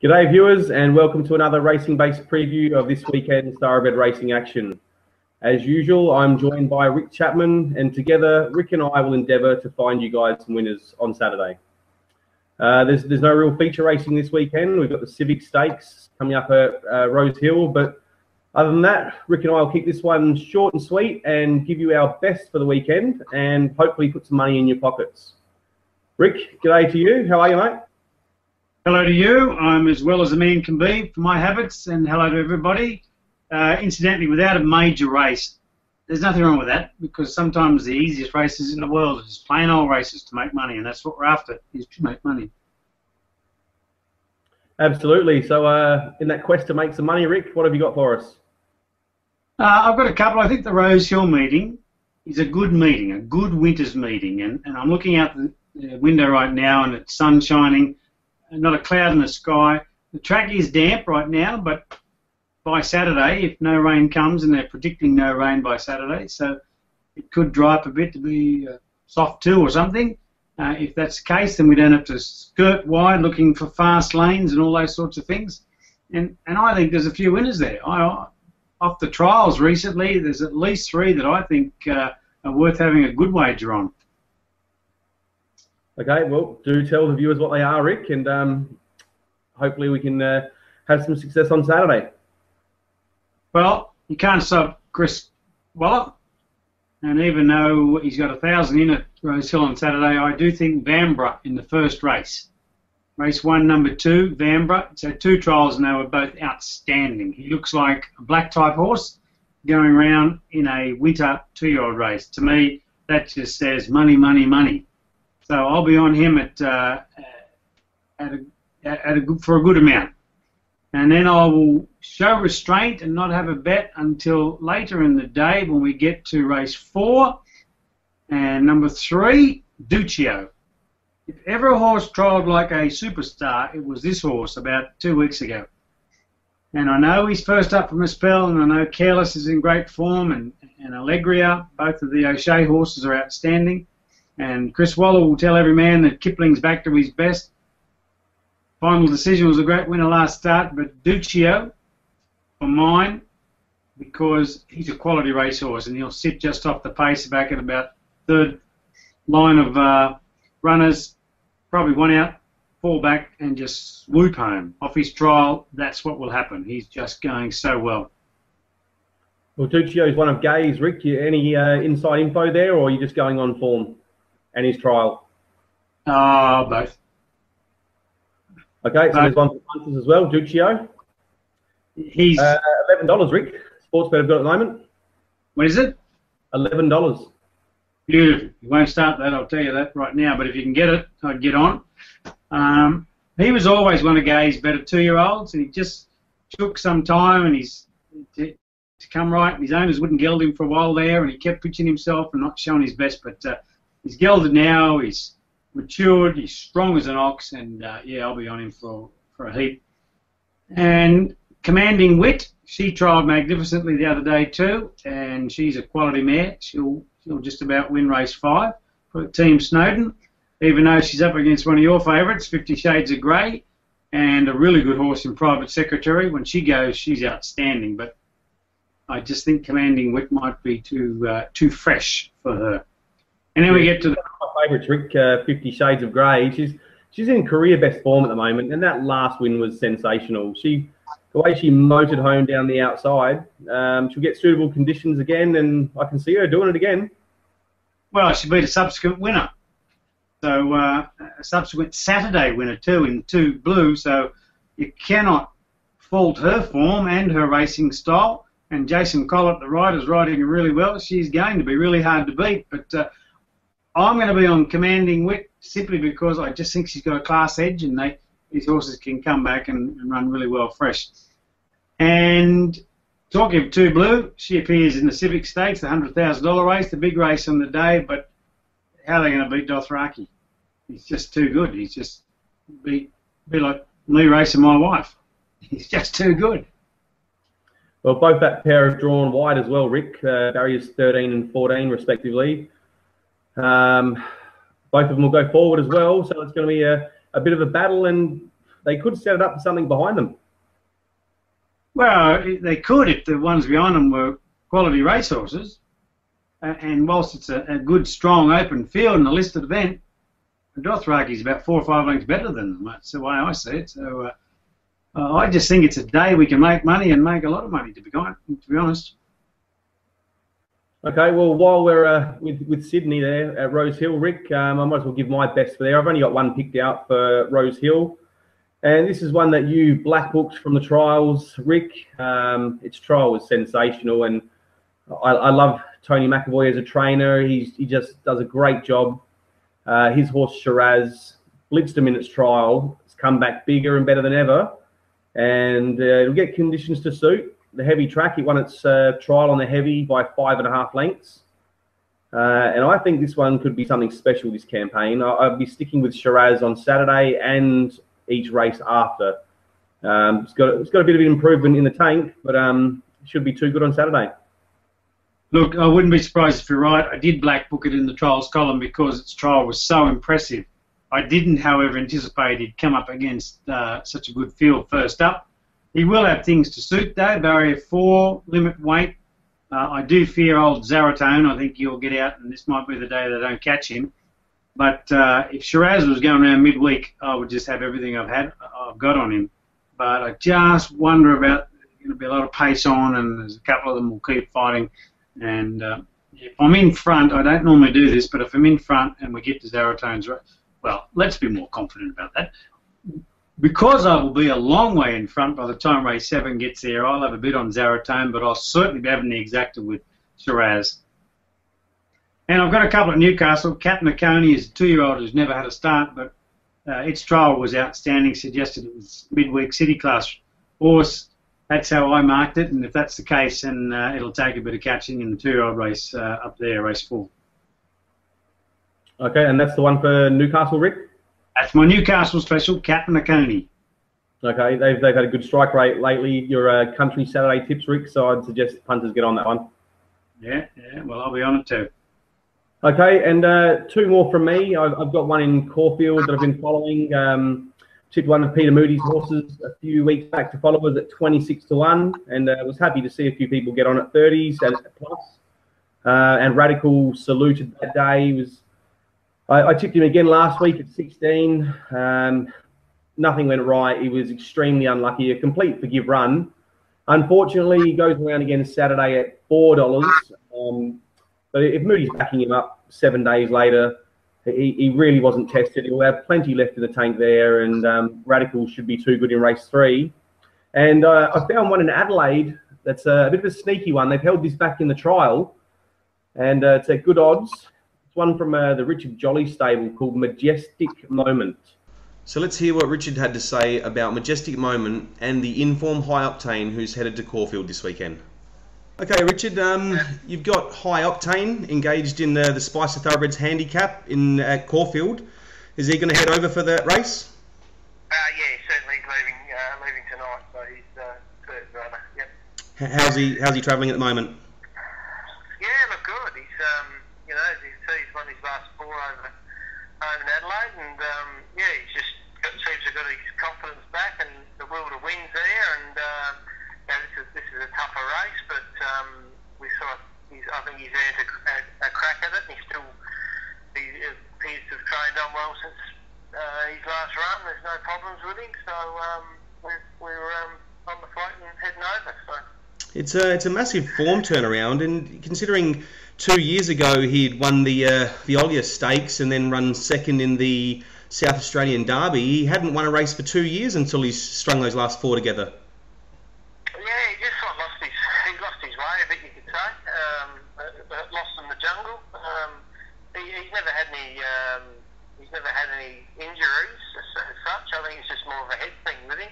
G'day viewers and welcome to another racing-based preview of this weekend's Thoroughbred racing action. As usual, I'm joined by Rick Chapman, and together Rick and I will endeavour to find you guys some winners on Saturday. There's no real feature racing this weekend. We've got the Civic Stakes coming up at Rosehill, but other than that, Rick and I will keep this one short and sweet and give you our best for the weekend and hopefully put some money in your pockets. Rick, g'day to you. How are you, mate? Hello to you. I'm as well as a man can be for my habits, and hello to everybody. Incidentally, without a major race, there's nothing wrong with that, because sometimes the easiest races in the world are just plain old races to make money, and that's what we're after, is to make money. Absolutely. So in that quest to make some money, Rick, what have you got for us? I've got a couple. I think the Rosehill meeting is a good meeting, a good winter's meeting, and I'm looking out the window right now, and it's sun shining. Not a cloud in the sky. The track is damp right now, but by Saturday, if no rain comes, and they're predicting no rain by Saturday, so it could dry up a bit to be soft 2 or something. If that's the case, then we don't have to skirt wide looking for fast lanes and all those sorts of things. And I think there's a few winners there. Off the trials recently, there's at least 3 that I think are worth having a good wager on. Okay, well, do tell the viewers what they are, Rick, and hopefully we can have some success on Saturday. Well, you can't stop Chris Waller, and even though he's got 1,000 in at Rosehill on Saturday, I do think Vanbrugh in the first race. Race 1, number 2, Vanbrugh. So 2 trials now are both outstanding. He looks like a black-type horse going around in a winter 2-year-old race. To me, that just says money, money, money. So I'll be on him for a good amount. And then I will show restraint and not have a bet until later in the day when we get to race 4. And number 3, Duccio. If ever a horse trialled like a superstar, it was this horse about 2 weeks ago. And I know he's first up from a spell, and I know Careless is in great form, and Allegria, both of the O'Shea horses are outstanding. And Chris Waller will tell every man that Kipling's back to his best. Final Decision was a great winner last start, but Duccio, for mine, because he's a quality racehorse and he'll sit just off the pace back at about 3rd line of runners, probably 1 out, fall back and just swoop home. Off his trial, that's what will happen. He's just going so well. Well, Duccio is one of Gay's, Rick. Any inside info there, or are you just going on form and his trial? Both. Okay, so there's one for punters as well, Duccio. He's $11, Rick. Sportsbet have got at the moment. What is it? $11. Beautiful. You won't start that, I'll tell you that right now, but if you can get it, I'd get on. He was always one of Gay's better 2-year-olds, and he just took some time and to come right, and his owners wouldn't geld him for a while there, and he kept pitching himself and not showing his best, but he's gelded now, he's matured, he's strong as an ox, and yeah, I'll be on him for a heap. And Commanding Wit, she trialled magnificently the other day too, and she's a quality mare. She'll just about win race 5 for Team Snowden, even though she's up against one of your favourites, 50 Shades of Grey, and a really good horse in Private Secretary. When she goes, she's outstanding, but I just think Commanding Wit might be too fresh for her. And then we get to the favourites, Rick, 50 Shades of Grey. She's in career best form at the moment, and that last win was sensational. The way she motored home down the outside, she'll get suitable conditions again, and I can see her doing it again. Well, she beat a subsequent winner. So a subsequent Saturday winner too in 2 Blue, so you cannot fault her form and her racing style. And Jason Collett, the rider's riding really well. She's going to be really hard to beat, but I'm going to be on Commanding Wit simply because I just think she's got a class edge, and these horses can come back and run really well fresh. And talking of 2 Blue, she appears in the Civic Stakes, the $100,000 race, the big race on the day, but how are they going to beat Dothraki? He's just too good. He's just be like me racing my wife. He's just too good. Well, both that pair have drawn wide as well, Rick. Barriers 13 and 14 respectively. Both of them will go forward as well, so it's going to be a bit of a battle, and they could set it up for something behind them. Well, they could if the ones behind them were quality racehorses. And whilst it's a good, strong, open field and a listed event, Dothraki is about 4 or 5 lengths better than them. That's the way I see it. So I just think it's a day we can make money and make a lot of money, to be honest. Okay, well, while we're with Sydney there at Rosehill, Rick, I might as well give my best for there. I've only got one picked out for Rosehill, and this is one that you black booked from the trials, Rick. Its trial was sensational, and I love Tony McAvoy as a trainer. He just does a great job. His horse Shiraz blitzed him in its trial. It's come back bigger and better than ever, and it'll get conditions to suit. The heavy track, it won its trial on the heavy by 5.5 lengths. And I think this one could be something special this campaign. I'll be sticking with Shiraz on Saturday and each race after. It's got a bit of an improvement in the tank, but it should be too good on Saturday. Look, I wouldn't be surprised if you're right. I did black book it in the trials column because its trial was so impressive. I didn't, however, anticipate he'd come up against such a good field first up. He will have things to suit, though. Barrier 4, limit weight. I do fear old Zaratone. I think he'll get out, and this might be the day they don't catch him. But if Shiraz was going around midweek, I would just have everything I've got on him. But I just wonder about, there's going to be a lot of pace on, and there's a couple of them will keep fighting. And if I'm in front, I don't normally do this, but if I'm in front and we get to Zaratone's, well, let's be more confident about that. Because I will be a long way in front by the time race 7 gets there, I'll have a bit on Zaratone, but I'll certainly be having the exacta with Shiraz. And I've got a couple at Newcastle. Chapman is a 2-year-old who's never had a start, but its trial was outstanding, suggested it was midweek city class horse. That's how I marked it, and if that's the case, then it'll take a bit of catching in the 2-year-old race up there, race 4. Okay, and that's the one for Newcastle, Rick? That's my Newcastle special, Chapman. Okay, they've had a good strike rate lately. You're country Saturday tips, Rick, so I'd suggest punters get on that one. Yeah, well, I'll be on it too. Okay, and 2 more from me. I've got one in Caulfield that I've been following. Tipped one of Peter Moody's horses a few weeks back to followers at 26-1, and was happy to see a few people get on at 30s and plus. And Radical saluted that day. I tipped him again last week at 16. Nothing went right. He was extremely unlucky. A complete forgive run. Unfortunately, he goes around again Saturday at $4. But if Moody's backing him up 7 days later, he really wasn't tested. He'll have plenty left in the tank there, and Radical should be too good in race 3. And I found one in Adelaide that's a bit of a sneaky one. They've held this back in the trial, and it's at good odds. It's one from the Richard Jolly stable called Majestic Moment. So let's hear what Richard had to say about Majestic Moment and the Inform High Octane who's headed to Caulfield this weekend. Okay, Richard, you've got High Octane engaged in the Spicer Thoroughbreds handicap at Caulfield. Is he going to head over for that race? Yeah, certainly he's leaving tonight, so he's third runner. Yep. How's he travelling at the moment? Yeah, look good. He's he's won his last 4 over in Adelaide, and he's just seems to have got his confidence back and the will to win there. And this is a tougher race, but I think he's earned a crack at it. And he appears to have trained on well since his last run. There's no problems with him, so we're on the flight and heading over. So. It's a massive form turnaround, and considering 2 years ago he'd won the Ollia Stakes and then run second in the South Australian Derby, he hadn't won a race for 2 years until he's strung those last 4 together. Yeah, he just sort of lost his way a bit, you could say. Lost in the jungle. He's never had any injuries as such. I think it's just more of a head thing with him.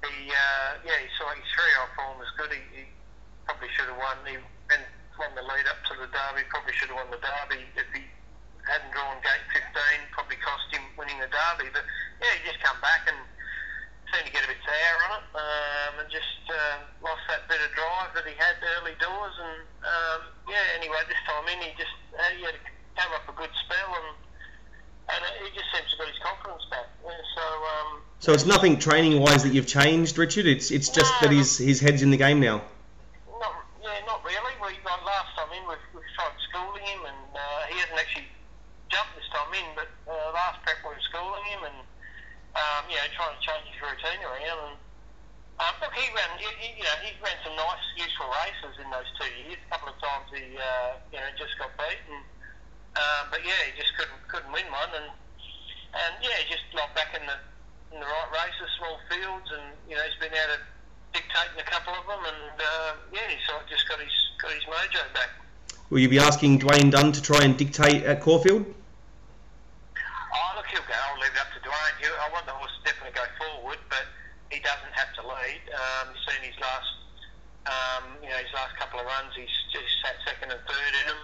He saw his 3-year-old form was good. He probably should have won. He won the lead up to the Derby. Probably should have won the Derby if he hadn't drawn gate 15. Probably cost him winning the Derby. But he just come back and seemed to get a bit sour on it, and just lost that bit of drive that he had early doors. And anyway, this time in he had come up a good spell, and he just seems to have got his confidence back. So So it's nothing training-wise that you've changed, Richard. It's just that his head's in the game now. Not really. Like last time in, we've tried schooling him, and he hasn't actually jumped this time in. But last prep we were schooling him, and trying to change his routine around. And look, he ran some nice, useful races in those 2 years. A couple of times he just got beaten, but he just couldn't win one, and he just got back in the right races, small fields, and he's been able to dictate in a couple of them, and he's sort of just got his mojo back. Will you be asking Dwayne Dunn to try and dictate at Caulfield? Oh, look, he'll go. I'll leave it up to Dwayne. I want the horse to definitely go forward, but he doesn't have to lead. You've seen his last couple of runs. He's just sat second and third in them.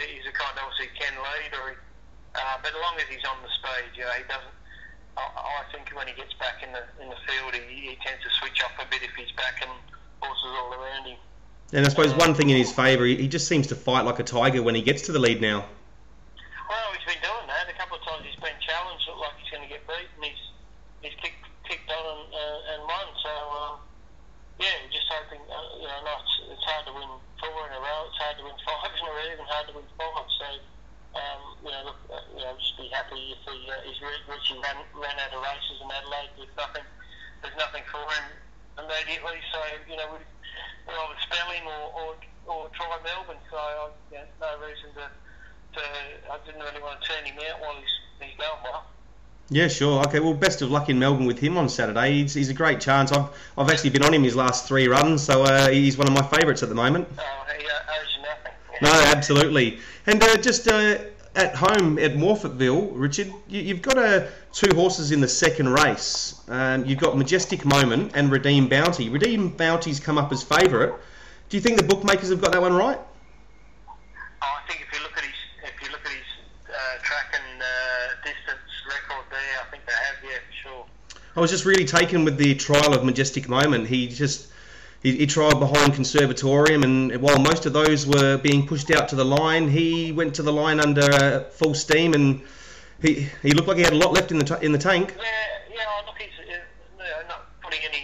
He's the kind of horse he can lead, but as long as he's on the speed, he doesn't. I think when he gets back in the field, he tends to switch off a bit if he's back and horses all around him. And I suppose one thing in his favour, he just seems to fight like a tiger when he gets to the lead now. Well, he's been doing that. A couple of times he's been challenged, looked like he's going to get beat, and he's kicked on and won. So, we're just hoping, it's hard to win 4 in a row, it's hard to win 5 in a row, even hard to win 5. So, just be happy if Richie ran out of races in Adelaide with nothing. There's nothing for him immediately. So we either spell him or try Melbourne. So no reason to. I didn't really want to turn him out while he's going well. Yeah, sure. Okay, well, best of luck in Melbourne with him on Saturday. He's a great chance. I've actually been on him his last 3 runs, so he's one of my favourites at the moment. Oh, he owes you nothing. No, absolutely. And just at home at Morphettville, Richard, you've got 2 horses in the second race. You've got Majestic Moment and Redeem Bounty. Redeem Bounty's come up as favourite. Do you think the bookmakers have got that one right? I think if you look at his track and distance record there, I think they have, for sure. I was just really taken with the trial of Majestic Moment. He trialled behind Conservatorium, and while most of those were being pushed out to the line, he went to the line under full steam, and he looked like he had a lot left in the tank. Yeah. Look, he's not putting any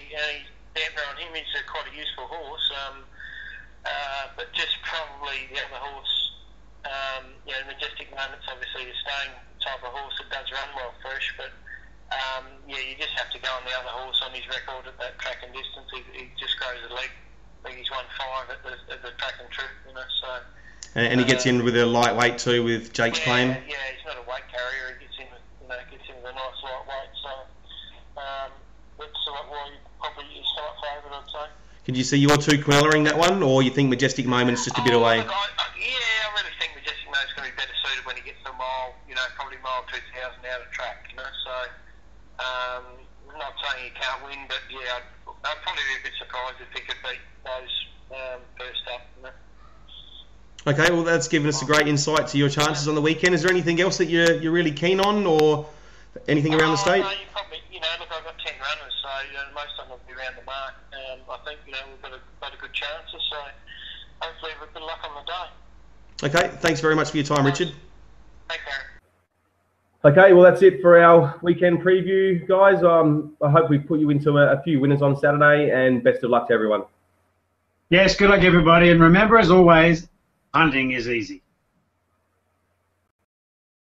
damper on him. He's quite a useful horse, but just probably the other horse. Majestic Moments obviously is staying type of horse that does run well fresh, but you just have to go on the other horse on his record at that track and distance. He just grows the leg. I think he's won 5 at the track and trip, so. And he gets in with a lightweight too with Jake's Claim. Yeah, he's not a weight carrier. He gets in with a nice lightweight. So that's why he probably is start favourite, I'd say. Could you see your 2 quelling that one, or you think Majestic Moment's just a bit away? I really think Majestic Moment's going to be better suited when he gets to a mile, probably mile 2,000 out of track, So, I'm not saying he can't win, but I'd probably be a bit surprised if he could beat those first up, Okay, well that's given us a great insight to your chances on the weekend. Is there anything else that you're really keen on, or anything around the state? No, you probably, look, I've got 10 runners, so most of them will be around the mark. I think we've got a good chances, so hopefully we've good luck on the day. Okay, thanks very much for your time, Richard. Thanks, Aaron. Okay, well that's it for our weekend preview, guys. I hope we put you into a few winners on Saturday, and best of luck to everyone. Yes, good luck everybody, and remember as always, hunting is easy.